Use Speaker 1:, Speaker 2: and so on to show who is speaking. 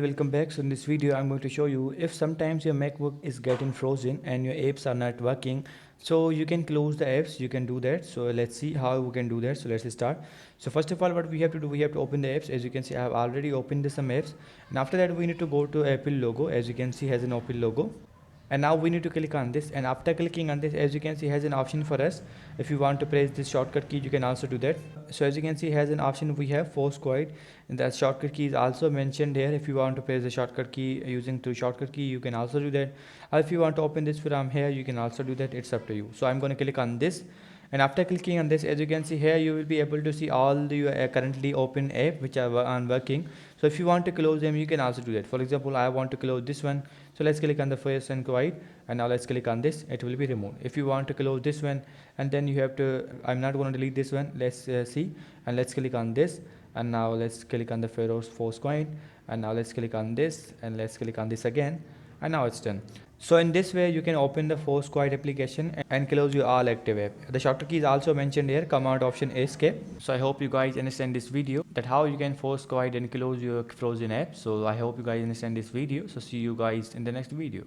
Speaker 1: Welcome back. So in this video I'm going to show you if sometimes your MacBook is getting frozen and your apps are not working, so you can close the apps. You can do that. So let's see how we can do that. So let's start. So first of all, what we have to do, we have to open the apps. As you can see, I have already opened some apps, and after that we need to go to Apple logo. As you can see, has an Apple logo, and now we need to click on this, and after clicking on this, as you can see, has an option for us. If you want to press this shortcut key, you can also do that. So as you can see, has an option, we have force quite, and that shortcut key is also mentioned here. If you want to press the shortcut key using to shortcut key, you can also do that, or if you want to open this from here, you can also do that. It's up to you. So I'm going to click on this, and after clicking on this, as you can see here, you will be able to see all the currently open app which are working. So if you want to close them, you can also do that. For example, I want to close this one, so let's click on the first and quiet, and now let's click on this. It will be removed. If you want to close this one, and then you have to, I'm not going to delete this one. Let's see, and let's click on this, and now let's click on the force coin, and now let's click on this, and let's click on this again, and now it's done. So in this way you can open the force quiet application and close your all active app. The shortcut key is also mentioned here, command option escape. So I hope you guys understand this video, that how you can force quiet and close your frozen app. So I hope you guys understand this video. So see you guys in the next video.